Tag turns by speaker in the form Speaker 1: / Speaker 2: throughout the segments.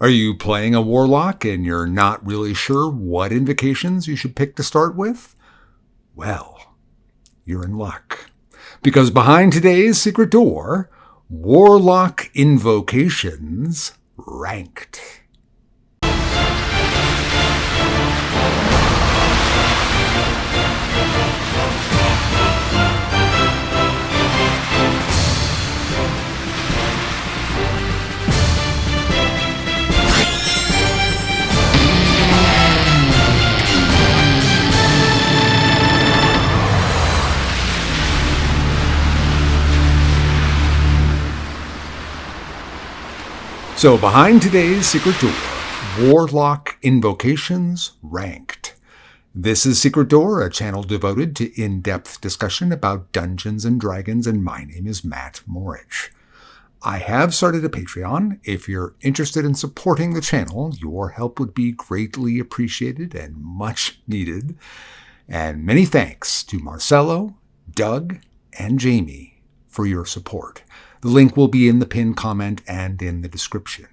Speaker 1: Are you playing a Warlock and you're not really sure what invocations you should pick to start with? Well, you're in luck. Because behind today's secret door, Warlock Invocations Ranked. So behind today's secret door, Warlock Invocations Ranked. This is Secret Door, a channel devoted to in-depth discussion about Dungeons and Dragons, and my name is Matt Morich. I have started a Patreon. If you're interested in supporting the channel, your help would be greatly appreciated and much needed. And many thanks to Marcelo, Doug, and Jamie for your support. The link will be in the pinned comment and in the description.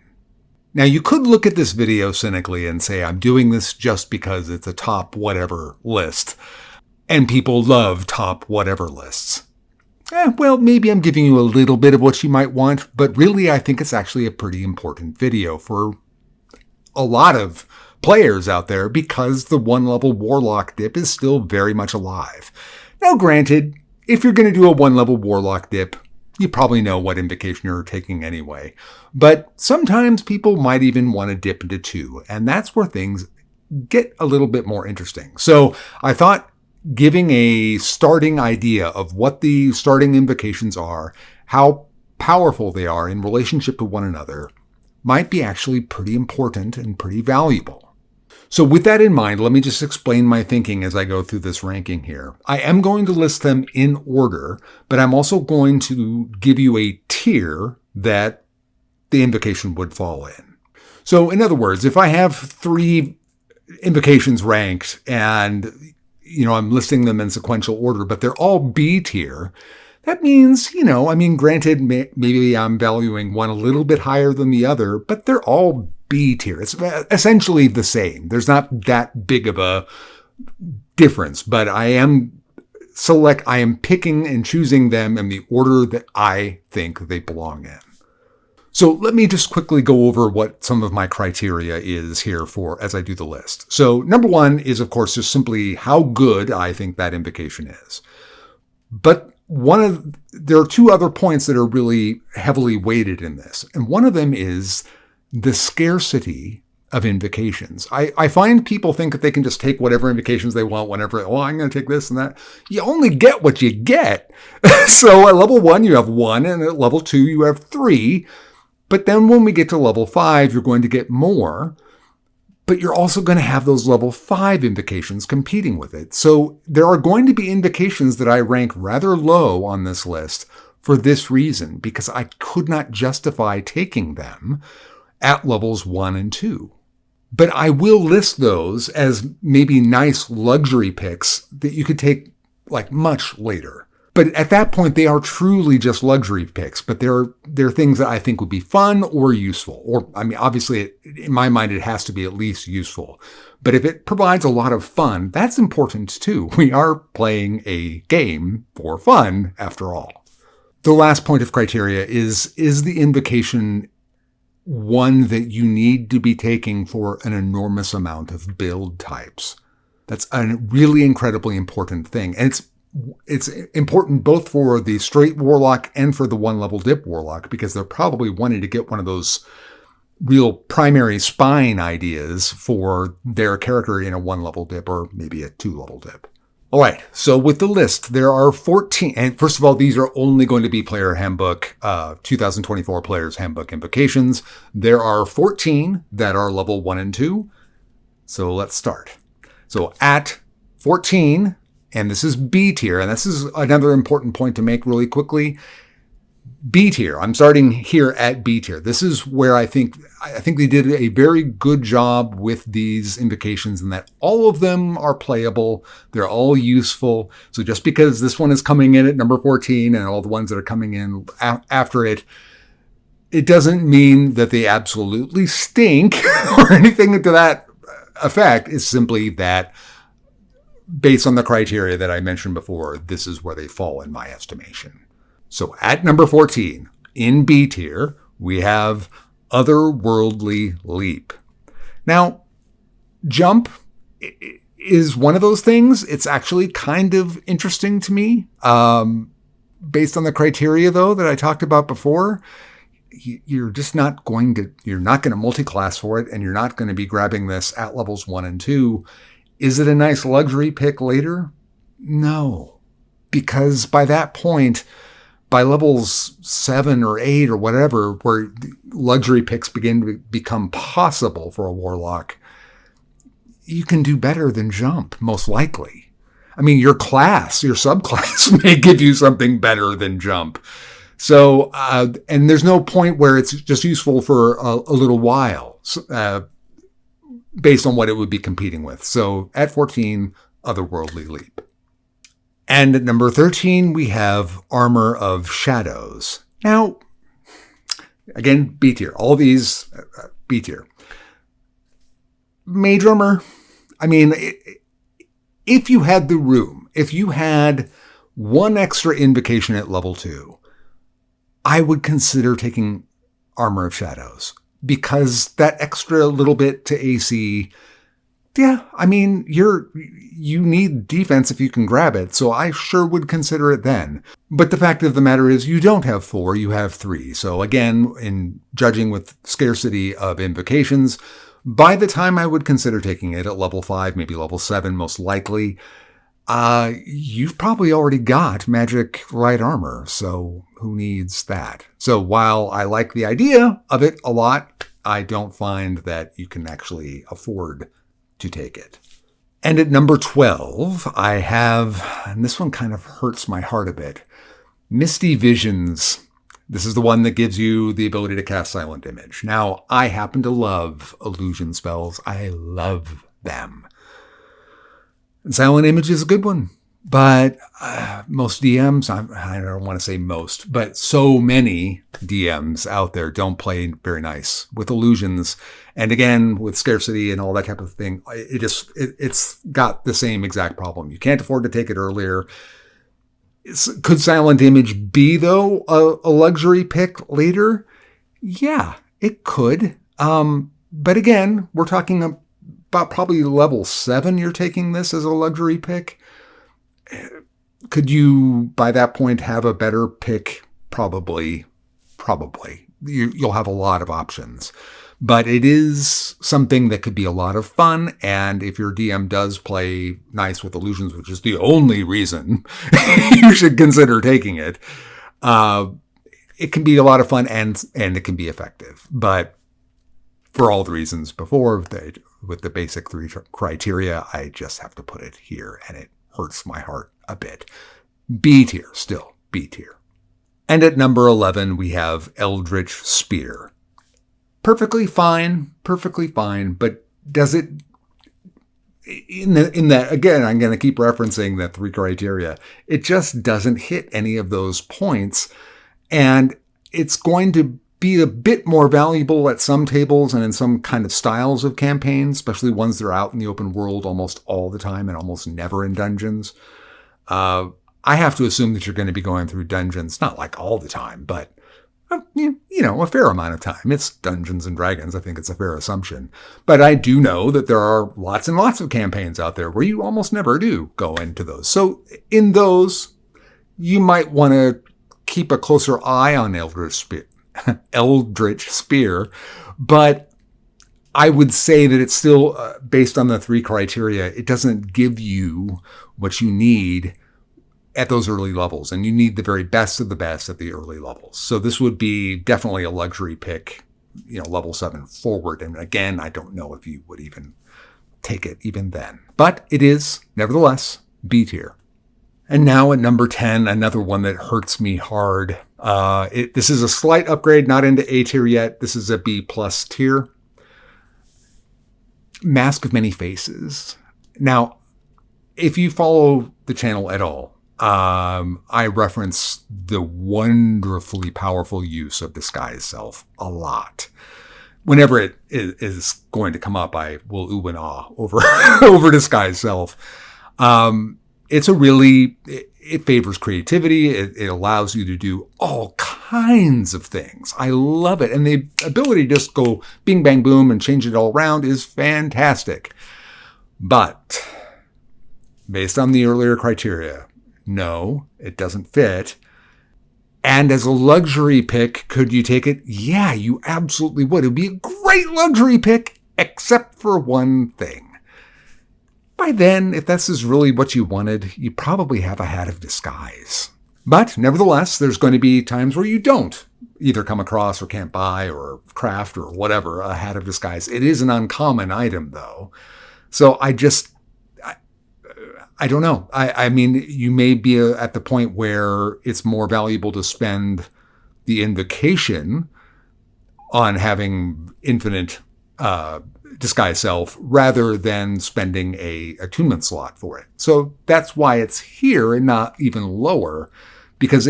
Speaker 1: Now, you could look at this video cynically and say I'm doing this just because it's a top whatever list, and people love top whatever lists. Well, maybe I'm giving you a little bit of what you might want, but really I think it's actually a pretty important video for a lot of players out there because the one-level Warlock dip is still very much alive. Now, granted, if you're going to do a one-level Warlock dip, you probably know what invocation you're taking anyway. But sometimes people might even want to dip into 2, and that's where things get a little bit more interesting. So I thought giving a starting idea of what the starting invocations are, how powerful they are in relationship to one another, might be actually pretty important and pretty valuable. So with that in mind, let me just explain my thinking as I go through this ranking here. I am going to list them in order, but I'm also going to give you a tier that the invocation would fall in. So in other words, if I have 3 invocations ranked and, I'm listing them in sequential order, but they're all B tier, that means, granted, maybe I'm valuing one a little bit higher than the other, but they're all B tier. It's essentially the same. There's not that big of a difference, but I am picking and choosing them in the order that I think they belong in. So let me just quickly go over what some of my criteria is here for as I do the list. So number 1 is, of course, just simply how good I think that invocation is. But there are 2 other points that are really heavily weighted in this. And one of them is the scarcity of invocations. I find people think that they can just take whatever invocations they want whenever, I'm going to take this and that. You only get what you get. So at level 1, you have 1, and at level 2, you have 3. But then when we get to level 5, you're going to get more. But you're also going to have those level 5 invocations competing with it. So there are going to be invocations that I rank rather low on this list for this reason, because I could not justify taking them at levels 1 and 2. But I will list those as maybe nice luxury picks that you could take much later. But at that point, they are truly just luxury picks, but they're things that I think would be fun or useful. Or, obviously, in my mind, it has to be at least useful. But if it provides a lot of fun, that's important too. We are playing a game for fun, after all. The last point of criteria is the invocation one that you need to be taking for an enormous amount of build types? That's a really incredibly important thing. And it's important both for the straight Warlock and for the one-level dip Warlock, because they're probably wanting to get one of those real primary spine ideas for their character in a one-level dip or maybe a two-level dip. All right, so with the list, there are 14, and first of all, these are only going to be Player Handbook, 2024 Player's Handbook Invocations. There are 14 that are level 1 and 2, so let's start. So at 14, and this is B tier, and this is another important point to make really quickly, B tier. I'm starting here at B tier. This is where I think they did a very good job with these invocations in that all of them are playable. They're all useful. So just because this one is coming in at number 14 and all the ones that are coming in after it, It doesn't mean that they absolutely stink or anything to that effect. It's simply that based on the criteria that I mentioned before, this is where they fall in my estimation. So at number 14, in B tier, we have Otherworldly Leap. Now, jump is one of those things. It's actually kind of interesting to me. Based on the criteria, though, that I talked about before, you're not going to multi-class for it, and you're not going to be grabbing this at levels 1 and 2. Is it a nice luxury pick later? No, because by that point, by levels 7 or 8 or whatever, where luxury picks begin to become possible for a Warlock, you can do better than jump, most likely. I mean, your subclass may give you something better than jump. So, and there's no point where it's just useful for a little while, based on what it would be competing with. So at 14, Otherworldly Leap. And at number 13, we have Armor of Shadows. Now, again, B tier. All these, B tier. Mage Armor, I mean, if you had the room, if you had one extra invocation at level 2, I would consider taking Armor of Shadows, because that extra little bit to AC, yeah, I mean, you need defense if you can grab it, so I sure would consider it then. But the fact of the matter is, you don't have 4, you have 3. So again, in judging with scarcity of invocations, by the time I would consider taking it at level 5, maybe level 7, most likely, you've probably already got magic light armor, so who needs that? So while I like the idea of it a lot, I don't find that you can actually afford to take it. And at number 12, I have, and this one kind of hurts my heart a bit, Misty Visions. This is the one that gives you the ability to cast Silent Image. Now, I happen to love illusion spells. I love them. And Silent Image is a good one. But most DMs, I don't want to say most, but so many DMs out there don't play very nice with illusions. And again, with scarcity and all that type of thing, it's got the same exact problem. You can't afford to take it earlier. Could Silent Image be, though, a luxury pick later? Yeah, it could. But again, we're talking about probably level 7 you're taking this as a luxury pick. Could you, by that point, have a better pick? Probably. You'll have a lot of options. But it is something that could be a lot of fun, and if your DM does play nice with illusions, which is the only reason you should consider taking it, it can be a lot of fun and it can be effective. But for all the reasons before, with the basic 3 criteria, I just have to put it here, and it hurts my heart a bit. B tier, still B tier. And at number 11, we have Eldritch Spear. Perfectly fine, but does it, in that, again, I'm going to keep referencing that 3 criteria, it just doesn't hit any of those points, and it's going to be a bit more valuable at some tables and in some kind of styles of campaigns, especially ones that are out in the open world almost all the time and almost never in dungeons. I have to assume that you're going to be going through dungeons, not like all the time, but a fair amount of time. It's Dungeons and Dragons. I think it's a fair assumption. But I do know that there are lots and lots of campaigns out there where you almost never do go into those. So in those, you might want to keep a closer eye on Eldritch Spear. But I would say that it's still, based on the 3 criteria, it doesn't give you what you need at those early levels, and you need the very best of the best at the early levels. So this would be definitely a luxury pick, level 7 forward. And again, I don't know if you would even take it even then, but it is nevertheless B tier. And now at number 10, another one that hurts me hard. This is a slight upgrade, not into A tier yet. This is a B plus tier. Mask of Many Faces. Now, if you follow the channel at all, I reference the wonderfully powerful use of Disguise Self a lot. Whenever it is going to come up, I will ooh and ah over, over Disguise Self. It's it favors creativity. It allows you to do all kinds of things. I love it. And the ability to just go bing, bang, boom and change it all around is fantastic. But based on the earlier criteria, no, it doesn't fit. And as a luxury pick, could you take it? Yeah, you absolutely would. It would be a great luxury pick, except for one thing. By then, if this is really what you wanted, you probably have a hat of disguise. But nevertheless, there's going to be times where you don't either come across or can't buy or craft or whatever a hat of disguise. It is an uncommon item, though. So I don't know. I mean, you may be at the point where it's more valuable to spend the invocation on having infinite Disguise Self rather than spending a attunement slot for it. So that's why it's here and not even lower, because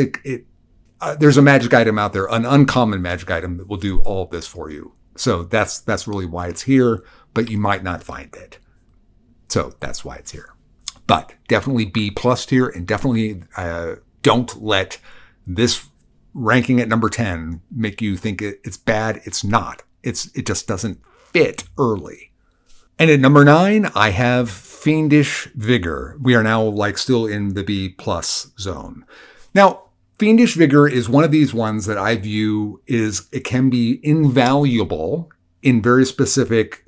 Speaker 1: there's a magic item out there, an uncommon magic item that will do all of this for you. So that's really why it's here, but you might not find it. So that's why it's here. But definitely B+ tier, and definitely don't let this ranking at number 10 make you think it's bad. It's not. It just doesn't fit early. And at number 9, I have Fiendish Vigor. We are now still in the B+ zone. Now, Fiendish Vigor is one of these ones that I view it can be invaluable in very specific,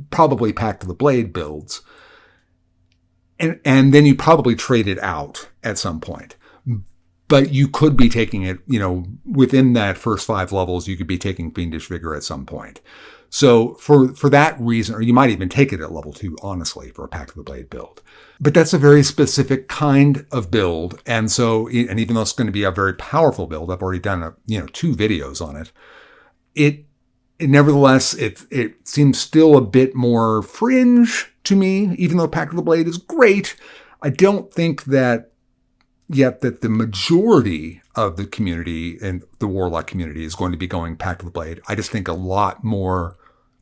Speaker 1: probably Pact of the Blade builds. And then you probably trade it out at some point. But you could be taking it, within that first 5 levels, you could be taking Fiendish Vigor at some point. So for that reason, or you might even take it at level 2, honestly, for a Pact of the Blade build. But that's a very specific kind of build. And even though it's going to be a very powerful build, I've already done 2 videos on it. Nevertheless, it seems still a bit more fringe to me, even though Pact of the Blade is great. I don't think that the majority of the community and the Warlock community is going to be going Pact of the Blade. I just think you're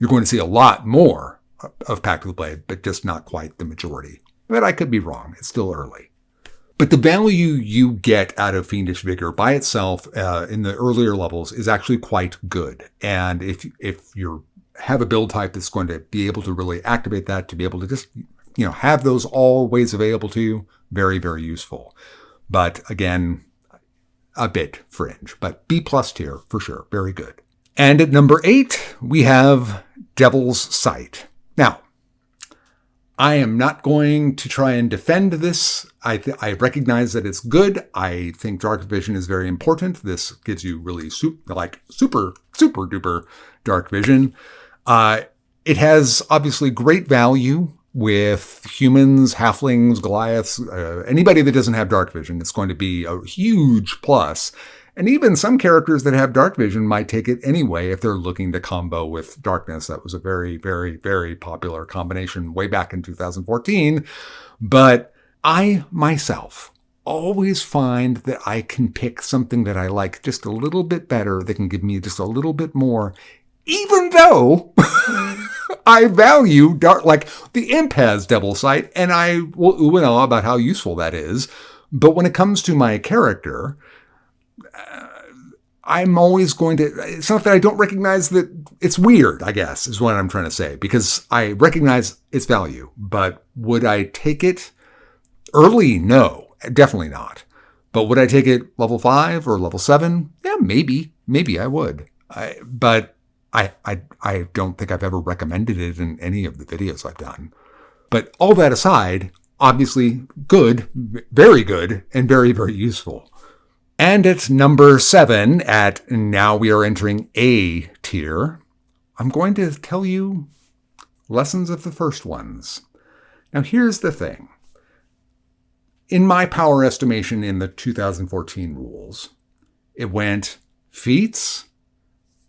Speaker 1: going to see a lot more of Pact of the Blade, but just not quite the majority. But I could be wrong. It's still early. But the value you get out of Fiendish Vigor by itself in the earlier levels is actually quite good. And if you have a build type that's going to be able to really activate that, to be able to just have those always available to you, very, very useful. But again, a bit fringe. But B+ tier for sure, very good. And at number 8, we have Devil's Sight. Now, I am not going to try and defend this. I recognize that it's good. I think dark vision is very important. This gives you really super duper dark vision. It has obviously great value with humans, halflings, Goliaths, anybody that doesn't have dark vision. It's going to be a huge plus. And even some characters that have dark vision might take it anyway if they're looking to combo with darkness. That was a very, very, very popular combination way back in 2014. But I, myself, always find that I can pick something that I like just a little bit better, that can give me just a little bit more, even though I value dark. Like the Imp has Devil's Sight, and I will ooh and ah about how useful that is. But when it comes to my character, I'm always going to, it's not that I don't recognize that it's weird, I guess, is what I'm trying to say, because I recognize its value. But would I take it early? No, definitely not. But would I take it level 5 or level 7? Yeah, maybe I would. But I don't think I've ever recommended it in any of the videos I've done. But all that aside, obviously good, very good, and very, very useful. And at number 7, now we are entering A tier, I'm going to tell you lessons of the first ones. Now here's the thing. In my power estimation in the 2014 rules, it went feats,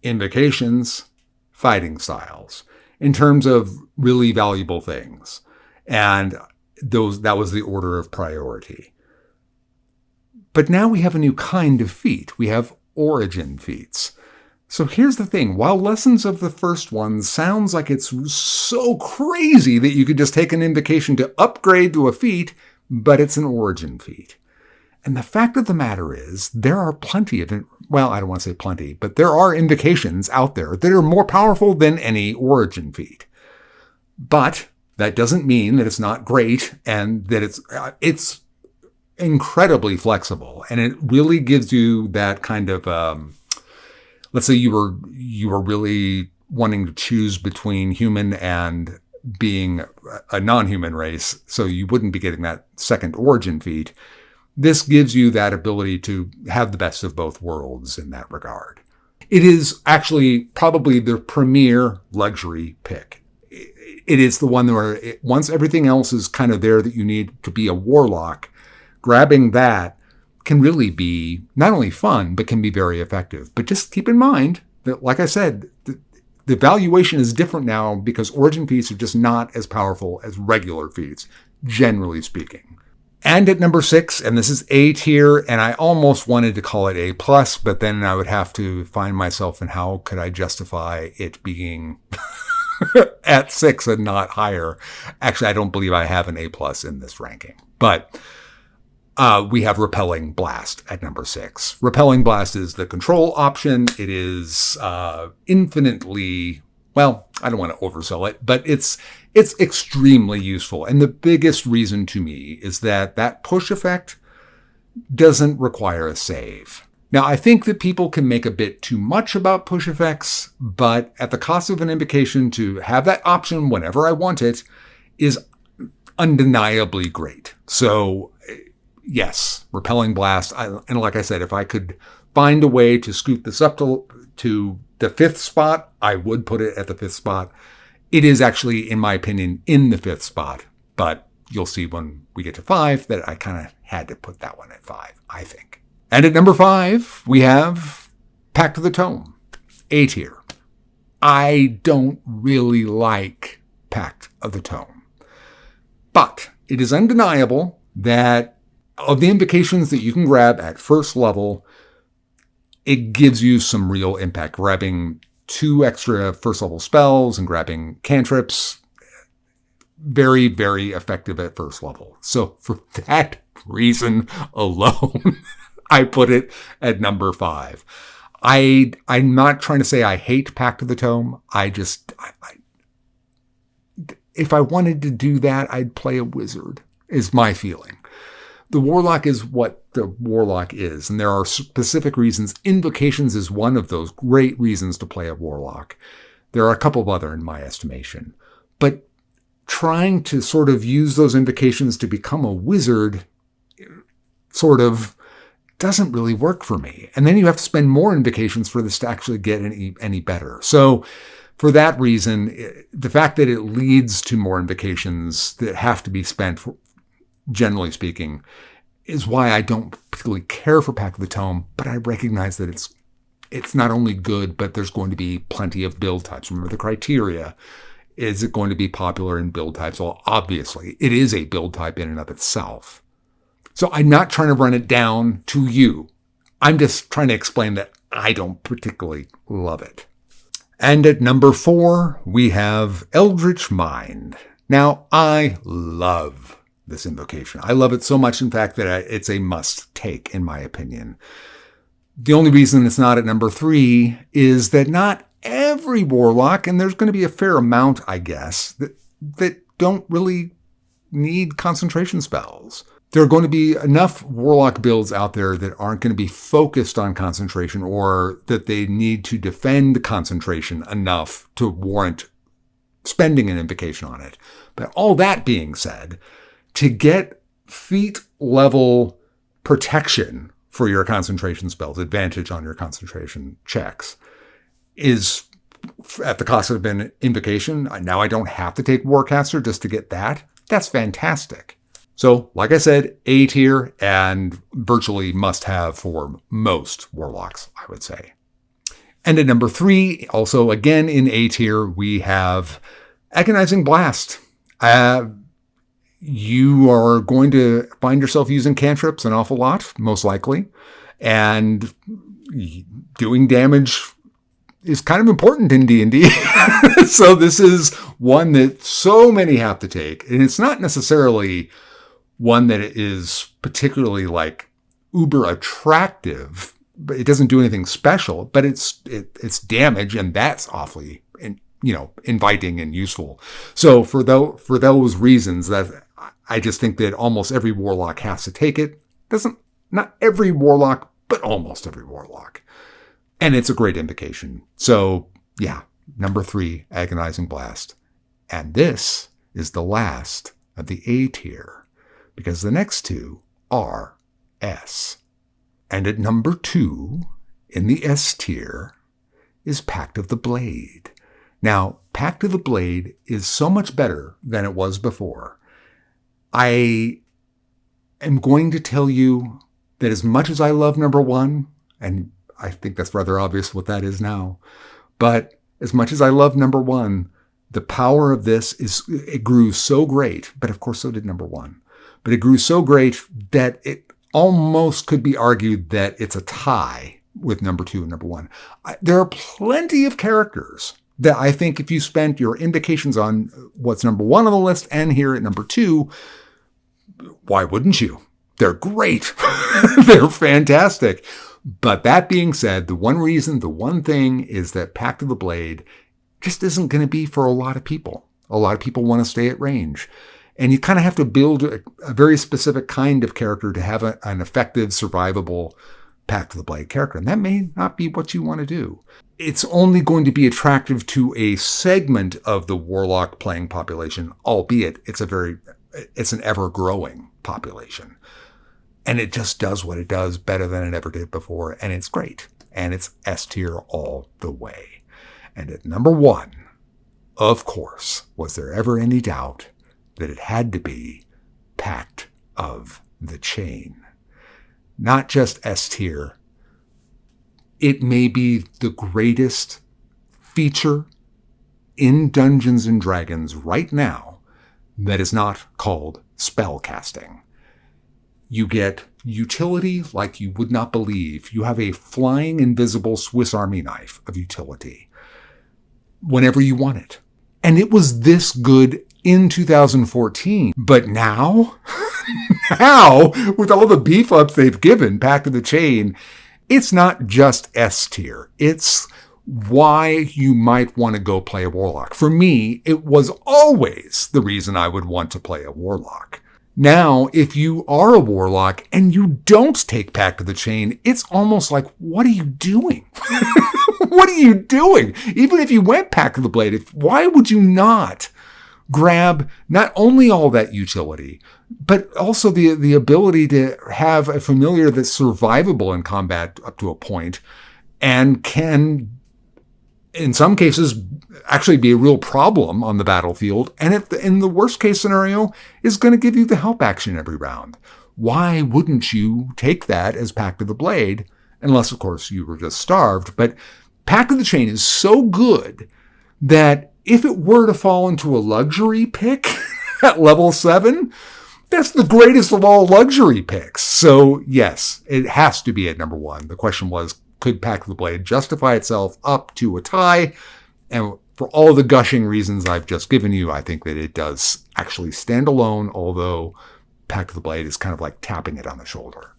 Speaker 1: invocations, fighting styles, in terms of really valuable things. And that was the order of priority. But now we have a new kind of feat. We have origin feats. So here's the thing. While Lessons of the First One sounds like it's so crazy that you could just take an invocation to upgrade to a feat, but it's an origin feat. And the fact of the matter is, there are plenty of, well, I don't want to say plenty, but there are invocations out there that are more powerful than any origin feat. But that doesn't mean that it's not great and that it's incredibly flexible. And it really gives you that kind of, let's say you were really wanting to choose between human and being a non-human race, so you wouldn't be getting that second origin feat. This gives you that ability to have the best of both worlds in that regard. It is actually probably the premier luxury pick. It is the one where once everything else is kind of there that you need to be a warlock, grabbing that can really be not only fun, but can be very effective. But just keep in mind that, like I said, the valuation is different now because origin feats are just not as powerful as regular feats, generally speaking. And at number 6, and this is A tier, and I almost wanted to call it A+, but then I would have to find myself in how could I justify it being at 6 and not higher. Actually, I don't believe I have an A+ in this ranking. But we have Repelling Blast at number 6. Repelling Blast is the control option. It is infinitely, well, I don't want to oversell it, but it's extremely useful. And the biggest reason to me is that push effect doesn't require a save. Now, I think that people can make a bit too much about push effects, but at the cost of an invocation to have that option whenever I want it is undeniably great. So yes, Repelling Blast. And like I said, if I could find a way to scoot this up to the 5th spot, I would put it at the 5th spot. It is actually, in my opinion, in the 5th spot, but you'll see when we get to 5 that I kind of had to put that one at 5, I think. And at number 5, we have Pact of the Tome, A tier. I don't really like Pact of the Tome, but it is undeniable that of the invocations that you can grab at first level, it gives you some real impact. Grabbing 2 extra first level spells and grabbing cantrips, very, very effective at first level. So for that reason alone, I put it at number 5. I'm not trying to say I hate Pact of the Tome. If I wanted to do that, I'd play a wizard, is my feeling. The Warlock is what the Warlock is, and there are specific reasons. Invocations is one of those great reasons to play a Warlock. There are a couple of other in my estimation. But trying to sort of use those invocations to become a wizard sort of doesn't really work for me. And then you have to spend more invocations for this to actually get any better. So for that reason, the fact that it leads to more invocations that have to be spent, generally speaking, is why I don't particularly care for Pact of the Tome, but I recognize that it's not only good, but there's going to be plenty of build types. Remember the criteria. Is it going to be popular in build types? Well, obviously, it is a build type in and of itself. So I'm not trying to run it down to you. I'm just trying to explain that I don't particularly love it. And at number 4, we have Eldritch Mind. Now, I love this invocation. I love it so much, in fact, that it's a must take, in my opinion. The only reason it's not at number 3 is that not every Warlock, and there's going to be a fair amount, I guess, that don't really need concentration spells. There are going to be enough Warlock builds out there that aren't going to be focused on concentration, or that they need to defend concentration enough to warrant spending an invocation on it. But all that being said, to get feat level protection for your concentration spells, advantage on your concentration checks, is at the cost of an invocation. Now I don't have to take Warcaster just to get that. That's fantastic. So, like I said, A tier and virtually must have for most Warlocks, I would say. And at number 3, also again in A tier, we have Agonizing Blast. you are going to find yourself using cantrips an awful lot, most likely. And doing damage is kind of important in D&D. So this is one that so many have to take. And it's not necessarily one that is particularly like uber attractive, but it doesn't do anything special, but it's damage, and that's awfully, inviting and useful. So for those reasons, that I just think that almost every warlock has to take it. Not every warlock, but almost every warlock. And it's a great invocation. So yeah, number 3, Agonizing Blast. And this is the last of the A tier, because the next 2 are S. And at number 2 in the S tier is Pact of the Blade. Now, Pact of the Blade is so much better than it was before. I am going to tell you that as much as I love number 1, and I think that's rather obvious what that is now, but as much as I love number 1, the power of this it grew so great, but of course so did number 1. But it grew so great that it almost could be argued that it's a tie with number 2 and number 1. There are plenty of characters that I think if you spent your invocations on what's number 1 on the list and here at number 2, why wouldn't you? They're great. They're fantastic. But that being said, the one thing is that Pact of the Blade just isn't going to be for a lot of people. A lot of people want to stay at range. And you kind of have to build a very specific kind of character to have an effective, survivable Pact of the Blade character. And that may not be what you want to do. It's only going to be attractive to a segment of the Warlock playing population, albeit it's an ever-growing population. And it just does what it does better than it ever did before. And it's great. And it's S tier all the way. And at number 1, of course, was there ever any doubt that it had to be Pact of the Chain? Not just S tier. It may be the greatest feature in Dungeons & Dragons right now that is not called spell casting. You get utility like you would not believe. You have a flying invisible Swiss Army knife of utility whenever you want it. And it was this good in 2014. But now, with all the beef ups they've given Pact of the Chain, it's not just S tier. It's why you might want to go play a Warlock. For me, it was always the reason I would want to play a Warlock. Now, if you are a Warlock and you don't take Pact of the Chain, it's almost like, what are you doing? What are you doing? Even if you went Pact of the Blade, why would you not grab not only all that utility, but also the ability to have a familiar that's survivable in combat up to a point and can, in some cases, actually be a real problem on the battlefield, and in the worst case scenario, is going to give you the help action every round. Why wouldn't you take that as Pact of the Blade? Unless, of course, you were just starved. But Pact of the Chain is so good that if it were to fall into a luxury pick at level 7, that's the greatest of all luxury picks. So yes, it has to be at number 1. The question was, could Pact of the Blade justify itself up to a tie? And for all the gushing reasons I've just given you, I think that it does actually stand alone, although Pact of the Blade is kind of like tapping it on the shoulder.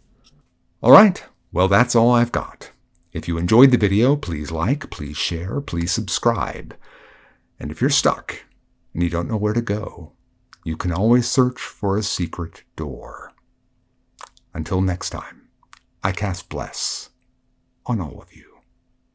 Speaker 1: All right, well, that's all I've got. If you enjoyed the video, please like, please share, please subscribe. And if you're stuck and you don't know where to go, you can always search for a secret door. Until next time, I cast bless on all of you.